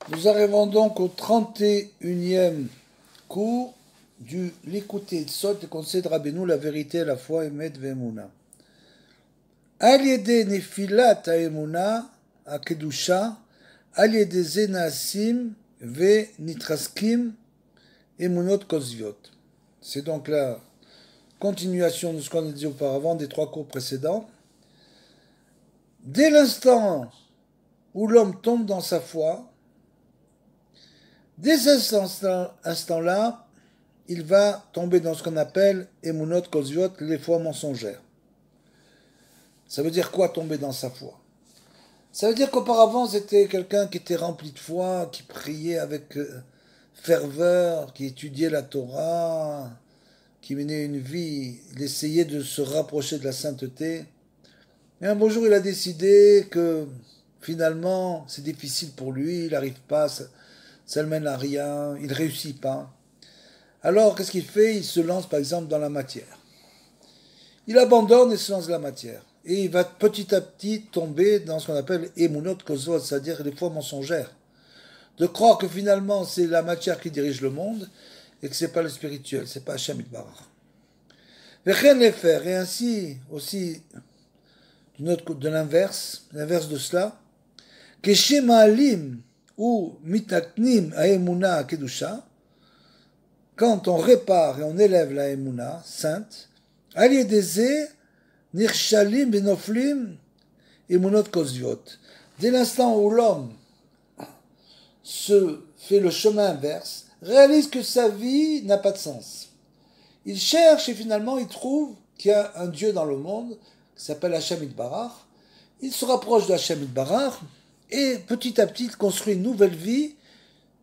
Nous arrivons donc au 31e cours du l'écouter de Sot, le conseil de Rabbeinu, la vérité, la foi, Emet ve'emuna. Al yede nefilat ha'emuna, ha'kedusha, al yede ze na'asim ve'nitraskim emunot kozviot. C'est donc la continuation de ce qu'on a dit auparavant des trois cours précédents. Dès l'instant où l'homme tombe dans sa foi, dès cet instant-là, il va tomber dans ce qu'on appelle emunot kozviot, les foi mensongères. Ça veut dire quoi tomber dans sa foi? Ça veut dire qu'auparavant c'était quelqu'un qui était rempli de foi, qui priait avec ferveur, qui étudiait la Torah, qui menait une vie, il essayait de se rapprocher de la sainteté. Et un beau jour il a décidé que finalement c'est difficile pour lui, il n'arrive pas, ça ne mène à rien, il ne réussit pas. Alors qu'est-ce qu'il fait? Il se lance par exemple dans la matière. Il abandonne et se lance dans la matière. Et il va petit à petit tomber dans ce qu'on appelle emunot kozvot, c'est-à-dire les foi mensongères. De croire que finalement c'est la matière qui dirige le monde et que c'est pas le spirituel, c'est pas Hashem Yitbarach. Vechen les faire, et ainsi aussi de l'inverse de cela, que shema'alim ou mitaknim ha'emuna kedusha, quand on répare et on élève la emuna sainte, aliédézé Nirshalim benoflim emunot kozviot. Dès l'instant où l'homme se fait le chemin inverse, réalise que sa vie n'a pas de sens. Il cherche et finalement il trouve qu'il y a un Dieu dans le monde qui s'appelle Hashem Yitbarach. Il se rapproche de Hashem Yitbarach et petit à petit il construit une nouvelle vie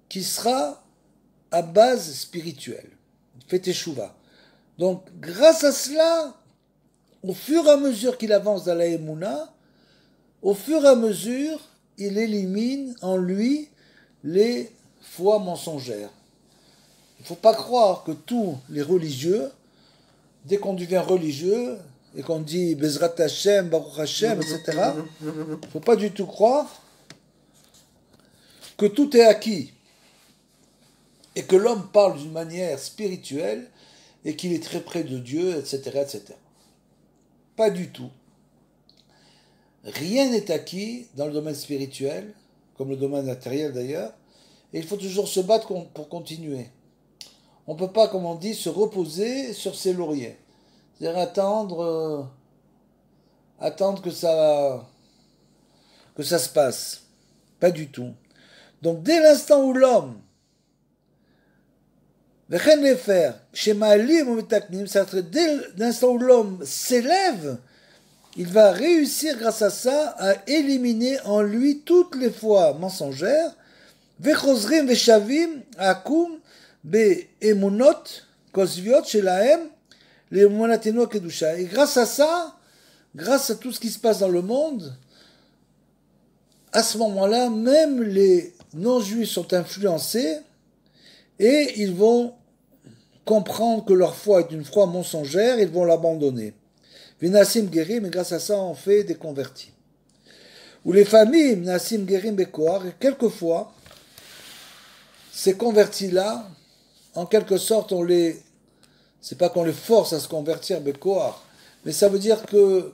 qui sera à base spirituelle. Il fait teshuva. Donc grâce à cela, au fur et à mesure qu'il avance dans la Emouna, au fur et à mesure, il élimine en lui les foi mensongères. Il ne faut pas croire que tous les religieux, dès qu'on devient religieux et qu'on dit Bezrat Hashem, Baruch Hashem, etc., il ne faut pas du tout croire que tout est acquis et que l'homme parle d'une manière spirituelle et qu'il est très près de Dieu, etc., etc. Pas du tout. Rien n'est acquis dans le domaine spirituel, comme le domaine matériel d'ailleurs, et il faut toujours se battre pour continuer. On ne peut pas, comme on dit, se reposer sur ses lauriers. C'est-à-dire attendre que ça se passe. Pas du tout. Donc dès l'instant où l'homme c'est-à-dire dès l'instant où l'homme s'élève, il va réussir grâce à ça à éliminer en lui toutes les foi mensongères. Vechozrim veshavim akum be'emunot kozviot shelahem le'emunatenu kedusha. Et grâce à ça, grâce à tout ce qui se passe dans le monde, à ce moment-là, même les non-juifs sont influencés et ils vont comprendre que leur foi est une foi mensongère, ils vont l'abandonner. Vinasim Gerim, et grâce à ça, on fait des convertis. Ou les familles, Nasim Gerim Bekoar, et quelquefois, ces convertis-là, en quelque sorte, c'est pas qu'on les force à se convertir Bekoar, mais ça veut dire que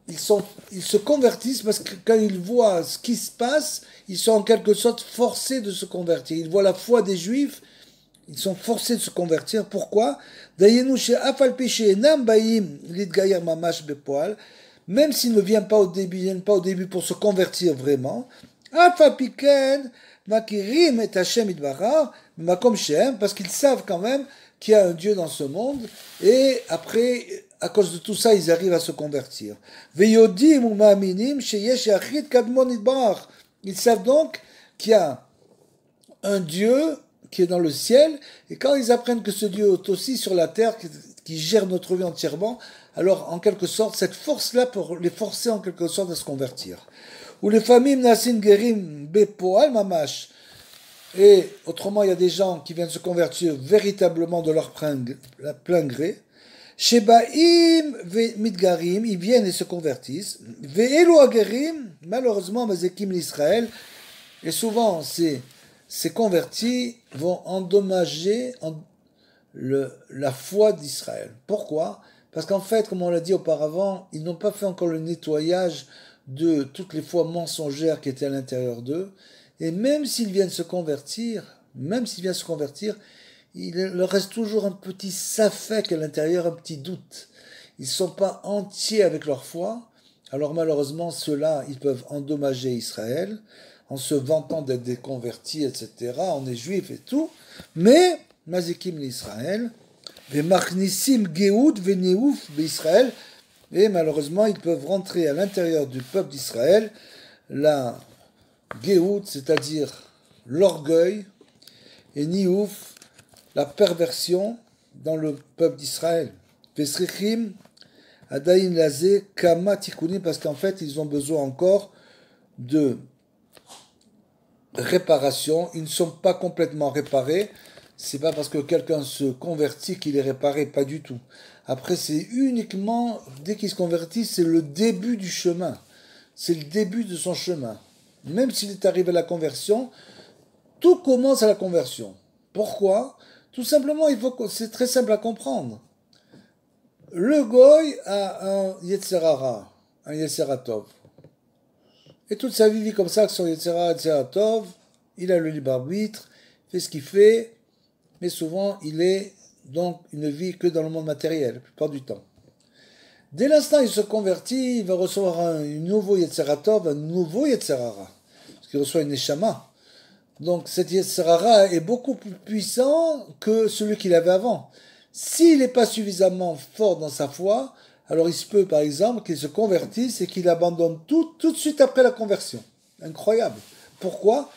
ils se convertissent parce que quand ils voient ce qui se passe, ils sont en quelque sorte forcés de se convertir. Ils voient la foi des Juifs, ils sont forcés de se convertir. Pourquoi? Même s'il ne viennent pas au début pour se convertir vraiment, parce qu'ils savent quand même qu'il y a un Dieu dans ce monde, et après, à cause de tout ça, ils arrivent à se convertir. Ils savent donc qu'il y a un Dieu qui est dans le ciel, et quand ils apprennent que ce Dieu est aussi sur la terre, qui gère notre vie entièrement, alors en quelque sorte, cette force-là pour les forcer en quelque sorte à se convertir. Ou les familles Nasin Gerim Bepoal Mamash, et autrement il y a des gens qui viennent se convertir véritablement de leur plein gré. Shebaim Midgarim, ils viennent et se convertissent. Ve'elu Agerim, malheureusement, Mazekim l'Israël, et souvent c'est ces convertis vont endommager la foi d'Israël. Pourquoi? Parce qu'en fait, comme on l'a dit auparavant, ils n'ont pas fait encore le nettoyage de toutes les foi mensongères qui étaient à l'intérieur d'eux. Et même s'ils viennent se convertir, il leur reste toujours un petit safek à l'intérieur, un petit doute. Ils ne sont pas entiers avec leur foi. Alors malheureusement, ceux-là, ils peuvent endommager Israël en se vantant d'être des convertis, etc. On est juifs et tout. Mais, Mazikim l'Israël, Vemachnissim Geoud Veneouf Israël, et malheureusement, ils peuvent rentrer à l'intérieur du peuple d'Israël la Geoud, c'est-à-dire l'orgueil, et Niouf, la perversion dans le peuple d'Israël. Vesrichim, Adaïn Lazé, Kama Tikuni, parce qu'en fait, ils ont besoin encore de réparation. Ils ne sont pas complètement réparés. C'est pas parce que quelqu'un se convertit qu'il est réparé, pas du tout. Après, c'est uniquement, dès qu'il se convertit, c'est le début du chemin. C'est le début de son chemin. Même s'il est arrivé à la conversion, tout commence à la conversion. Pourquoi? Tout simplement, c'est très simple à comprendre. Le goy a un Yetzerara, un Yetzeratov. Et toute sa vie vit comme ça, avec son Yetzeratov, il a le libre arbitre, fait ce qu'il fait, mais souvent il est donc une vie que dans le monde matériel, la plupart du temps. Dès l'instant où il se convertit, il va recevoir un nouveau Yetzeratov, un nouveau Yetzerara, parce qu'il reçoit une Neshama. Donc cet Yetzerara est beaucoup plus puissant que celui qu'il avait avant. S'il n'est pas suffisamment fort dans sa foi, alors il se peut par exemple qu'il se convertisse et qu'il abandonne tout de suite après la conversion. Incroyable. Pourquoi?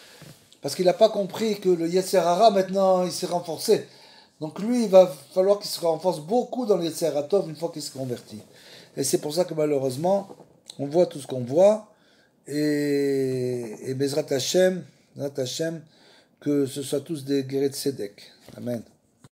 Parce qu'il n'a pas compris que le Yetzerara maintenant il s'est renforcé. Donc lui il va falloir qu'il se renforce beaucoup dans le Yetzeratov une fois qu'il se convertit. Et c'est pour ça que malheureusement on voit tout ce qu'on voit et Bezrat Hashem, que ce soit tous des guerriers de Sédek. Amen.